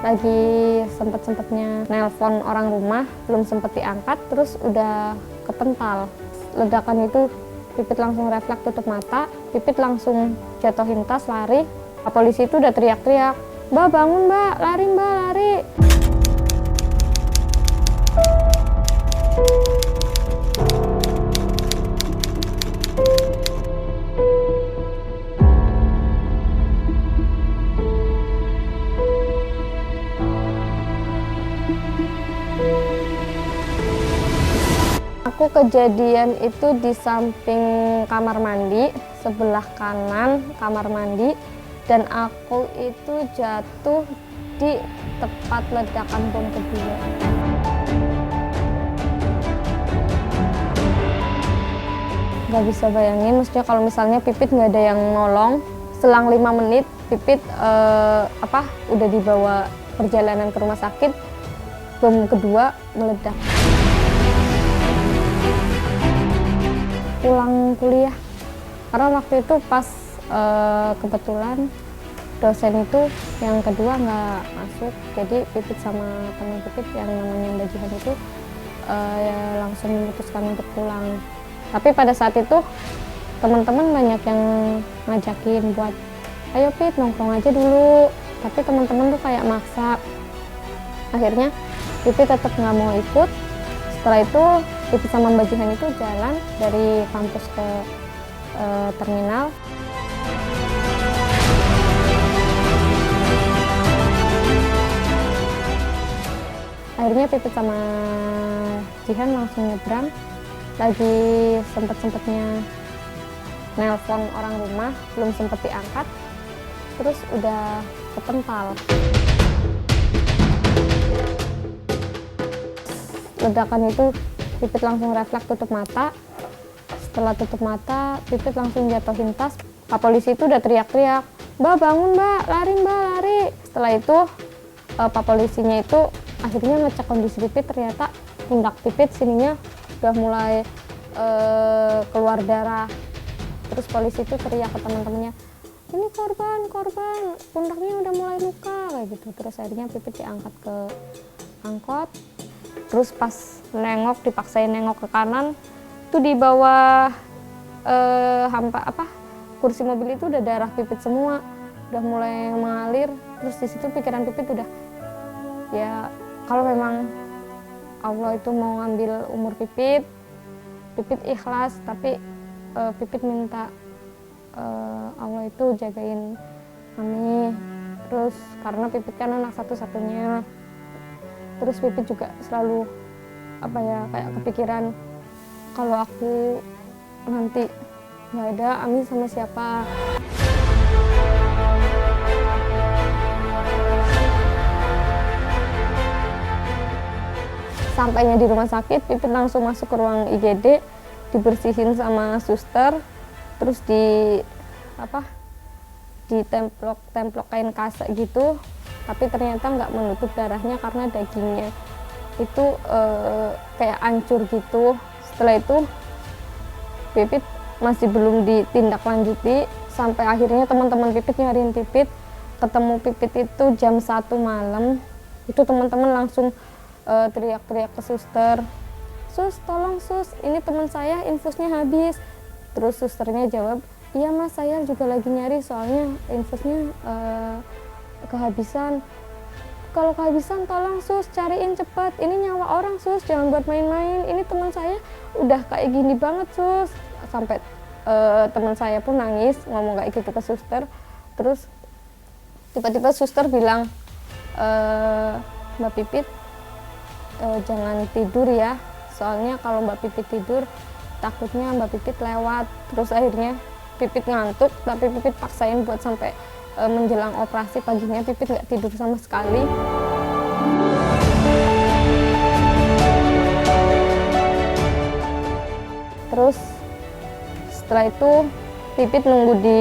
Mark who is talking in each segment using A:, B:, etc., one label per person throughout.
A: lagi sempet-sempetnya nelpon orang rumah, belum sempet diangkat, terus udah kepental. Ledakan itu Pipit langsung refleks tutup mata, Pipit langsung jatuhin tas, lari. Polisi itu udah teriak-teriak, "Mbak bangun mbak, lari mbak, lari." Aku kejadian itu di samping kamar mandi, sebelah kanan kamar mandi, dan aku itu jatuh di tempat ledakan bom kedua. Gak bisa bayangin, maksudnya kalau misalnya Pipit nggak ada yang nolong, selang 5 menit Pipit udah dibawa perjalanan ke rumah sakit, bom kedua meledak. Pulang kuliah, karena waktu itu pas kebetulan dosen itu yang kedua nggak masuk, jadi Pipit sama teman Pipit yang namanya Mbak Jihan itu langsung memutuskan untuk pulang. Tapi pada saat itu teman-teman banyak yang ngajakin buat, "Ayo Pit, nongkrong aja dulu." Tapi teman-teman tuh kayak maksa. Akhirnya Pipit tetap nggak mau ikut. Setelah itu Pipit sama Mbak Jihan itu jalan dari kampus ke terminal. Akhirnya Pipit sama Jihan langsung nyebrang. Lagi sempet-sempetnya nelpon orang rumah, belum sempet diangkat, terus udah kepental. Ledakan itu Pipit langsung refleks tutup mata. Setelah tutup mata, Pipit langsung jatuhin tas. Pak polisi itu udah teriak-teriak, "Mbak bangun mbak, lari mbak, lari." Setelah itu Pak polisinya itu akhirnya ngecek kondisi Pipit, ternyata pundak Pipit sininya udah mulai keluar darah. Terus polisi itu teriak ke teman-temannya, "Ini korban, pundaknya udah mulai luka," kayak gitu. Terus akhirnya Pipit diangkat ke angkot. Terus pas dipaksain nengok ke kanan, itu di bawah kursi mobil itu udah darah Pipit semua, udah mulai mengalir. Terus di situ pikiran Pipit udah, ya kalau memang Allah itu mau ngambil umur Pipit ikhlas, tapi Pipit minta Allah itu jagain Mami. Terus karena Pipit kan anak satu-satunya, terus Pipit juga selalu kayak kepikiran, kalau aku nanti nggak ada, Ami sama siapa. Sampainya di rumah sakit, Pipit langsung masuk ke ruang IGD, dibersihin sama suster, terus ditemplok kain kasa gitu, tapi ternyata nggak menutup darahnya karena dagingnya itu kayak hancur gitu. Setelah itu Pipit masih belum ditindaklanjuti, sampai akhirnya teman-teman Pipit nyariin Pipit, ketemu Pipit itu jam 1 malam. Itu teman-teman langsung teriak-teriak ke suster, "Sus, tolong sus, ini teman saya infusnya habis." Terus susternya jawab, "Iya mas, saya juga lagi nyari, soalnya infusnya kehabisan." "Kalau kehabisan tolong sus cariin cepat, ini nyawa orang sus, jangan buat main-main, ini teman saya udah kayak gini banget sus." Sampai teman saya pun nangis ngomong kayak gitu ke suster. Terus tiba-tiba suster bilang, "Mbak Pipit, jangan tidur ya, soalnya kalau Mbak Pipit tidur takutnya Mbak Pipit lewat." Terus akhirnya Pipit ngantuk, tapi Pipit paksain buat sampai menjelang operasi paginya Pipit nggak tidur sama sekali. Terus setelah itu Pipit nunggu di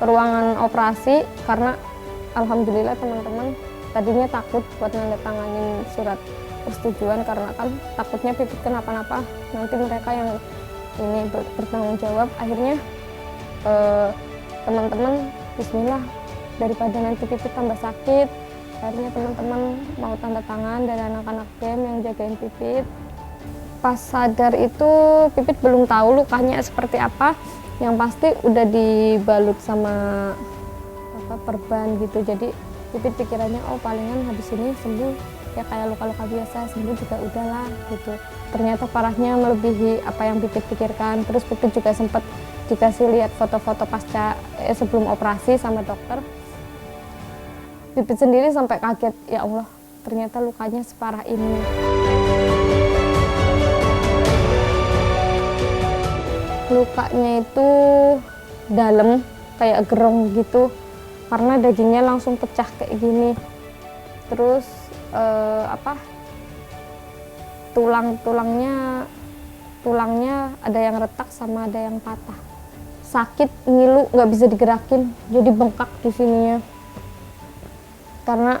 A: ruangan operasi, karena alhamdulillah teman-teman tadinya takut buat nandatanganin surat persetujuan, karena kan takutnya Pipit kenapa-napa, nanti mereka yang ini bertanggung jawab. Akhirnya teman-teman bismillah, daripada nanti Pipit tambah sakit, akhirnya teman-teman mau tanda tangan dari anak-anak BEM yang jagain Pipit. Pas sadar itu Pipit belum tahu lukanya seperti apa, yang pasti udah dibalut sama perban gitu. Jadi Pipit pikirannya oh palingan habis ini sembuh ya, kayak luka-luka biasa, sembuh juga udahlah gitu. Ternyata parahnya melebihi apa yang Pipit pikirkan. Terus Pipit juga sempat dikasih lihat foto-foto pasca sebelum operasi sama dokter. Pipit sendiri sampai kaget, ya Allah ternyata lukanya separah ini. Lukanya itu dalam kayak gerong gitu, karena dagingnya langsung pecah kayak gini. Terus tulangnya ada yang retak sama ada yang patah. Sakit, ngilu, nggak bisa digerakin, jadi bengkak di sininya. Karena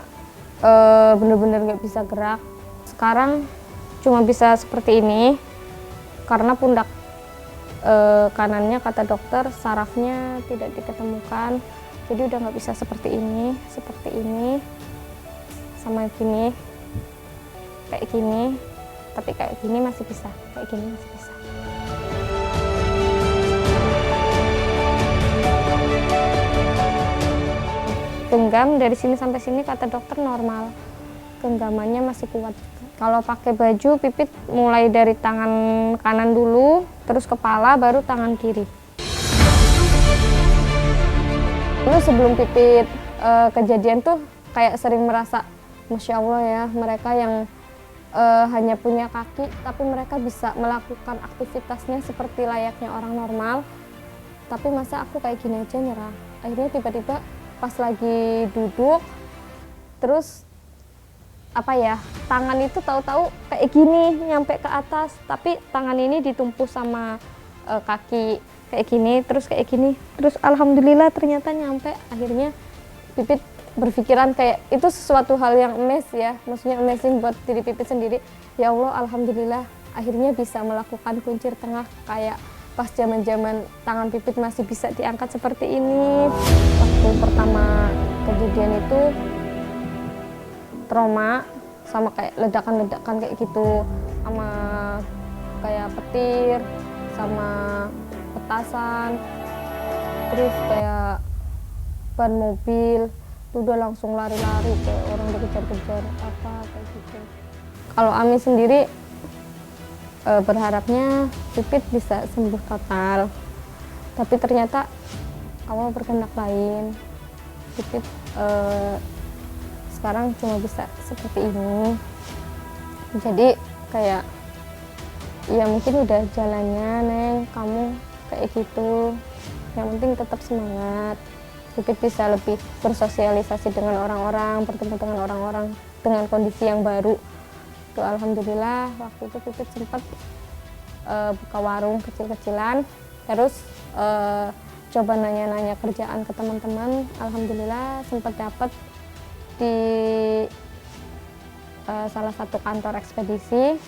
A: bener-bener nggak bisa gerak. Sekarang cuma bisa seperti ini karena pundak kanannya kata dokter sarafnya tidak diketemukan, jadi udah nggak bisa seperti ini sama gini, kayak gini, tapi kayak gini masih bisa, kayak gini masih bisa. Genggam dari sini sampai sini kata dokter normal, genggamannya masih kuat. Kalau pakai baju Pipit mulai dari tangan kanan dulu, terus kepala, baru tangan kiri. Dulu sebelum Pipit kejadian tuh kayak sering merasa, Masya Allah ya, mereka yang hanya punya kaki, tapi mereka bisa melakukan aktivitasnya seperti layaknya orang normal. Tapi masa aku kayak gini aja nyerah. Akhirnya tiba-tiba pas lagi duduk, terus tangan itu tahu-tahu kayak gini nyampe ke atas, tapi tangan ini ditumpu sama kaki kayak gini, terus kayak gini, terus alhamdulillah ternyata nyampe. Akhirnya Pipit berpikiran kayak itu sesuatu hal yang maksudnya amazing buat diri Pipit sendiri. Ya Allah, alhamdulillah akhirnya bisa melakukan kuncir tengah kayak pas zaman-zaman tangan Pipit masih bisa diangkat seperti ini. Waktu pertama kejadian itu trauma, sama kayak ledakan-ledakan kayak gitu, sama kayak petir, sama petasan, terus kayak ban mobil, itu udah langsung lari-lari kayak orang dikejar-kejar apa kayak gitu. Kalau Ami sendiri berharapnya Pipit bisa sembuh total, tapi ternyata Allah berkehendak lain. Pipit sekarang cuma bisa seperti ini. Jadi kayak ya mungkin udah jalannya Neng, kamu kayak gitu, yang penting tetap semangat. Pipit bisa lebih bersosialisasi dengan orang-orang, bertemu dengan orang-orang dengan kondisi yang baru. Tuh, alhamdulillah waktu itu Pipit sempat buka warung kecil-kecilan, terus coba nanya-nanya kerjaan ke teman-teman. Alhamdulillah sempat dapat di salah satu kantor ekspedisi.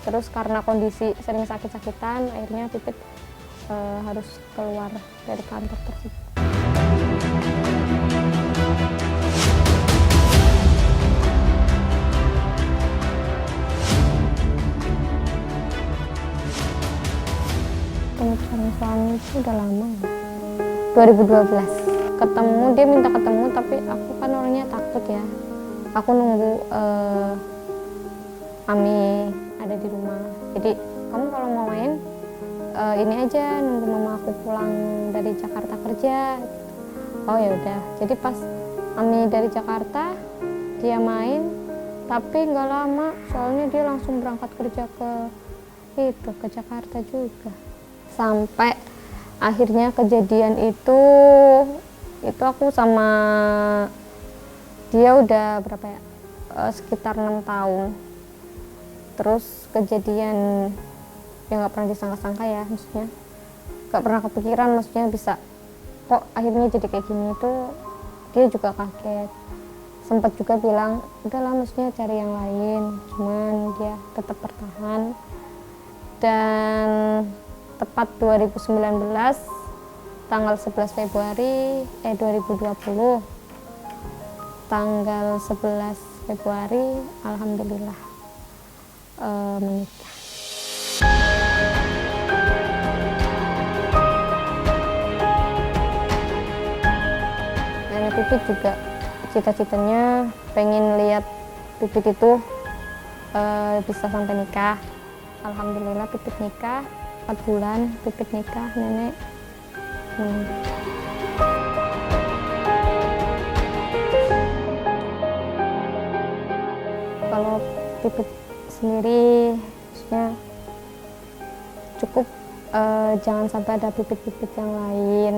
A: Terus karena kondisi sering sakit-sakitan, akhirnya Pipit harus keluar dari kantor tersebut. Sama suami itu udah lama, 2012 ketemu, dia minta ketemu, tapi aku kan orangnya takut ya. Aku nunggu Ami ada di rumah, jadi kamu kalau mau main ini aja, nunggu mama aku pulang dari Jakarta kerja. Oh ya udah, jadi pas Ami dari Jakarta dia main, tapi nggak lama soalnya dia langsung berangkat kerja ke Jakarta juga. Sampai akhirnya kejadian itu aku sama dia udah berapa ya, sekitar 6 tahun. Terus kejadian yang nggak pernah disangka-sangka ya, maksudnya nggak pernah kepikiran, maksudnya bisa kok akhirnya jadi kayak gini. Itu dia juga kaget, sempat juga bilang udahlah, maksudnya cari yang lain, cuman dia tetap bertahan. Dan tepat 2019 tanggal 11 Februari 2020 tanggal 11 Februari alhamdulillah menikah. Nenek Pipit juga cita-citanya pengen lihat Pipit itu bisa sampai nikah. Alhamdulillah Pipit nikah, 4 bulan Pipit nikah, nenek meninggal. Kalau Pipit sendiri, maksudnya cukup jangan sampai ada Pipit-Pipit yang lain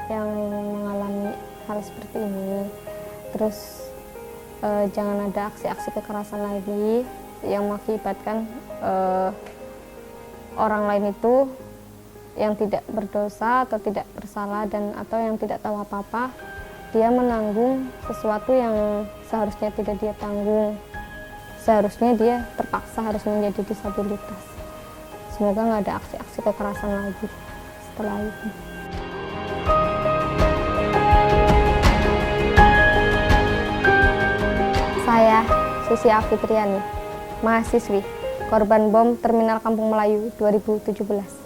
A: yang mengalami hal seperti ini. Terus jangan ada aksi-aksi kekerasan lagi yang mengakibatkan orang lain itu yang tidak berdosa atau tidak bersalah dan atau yang tidak tahu apa-apa, dia menanggung sesuatu yang seharusnya tidak dia tanggung. Seharusnya dia terpaksa harus menjadi disabilitas. Semoga nggak ada aksi-aksi kekerasan lagi setelah itu. Saya, Susi Afitriani, mahasiswi, korban bom Terminal Kampung Melayu 2017.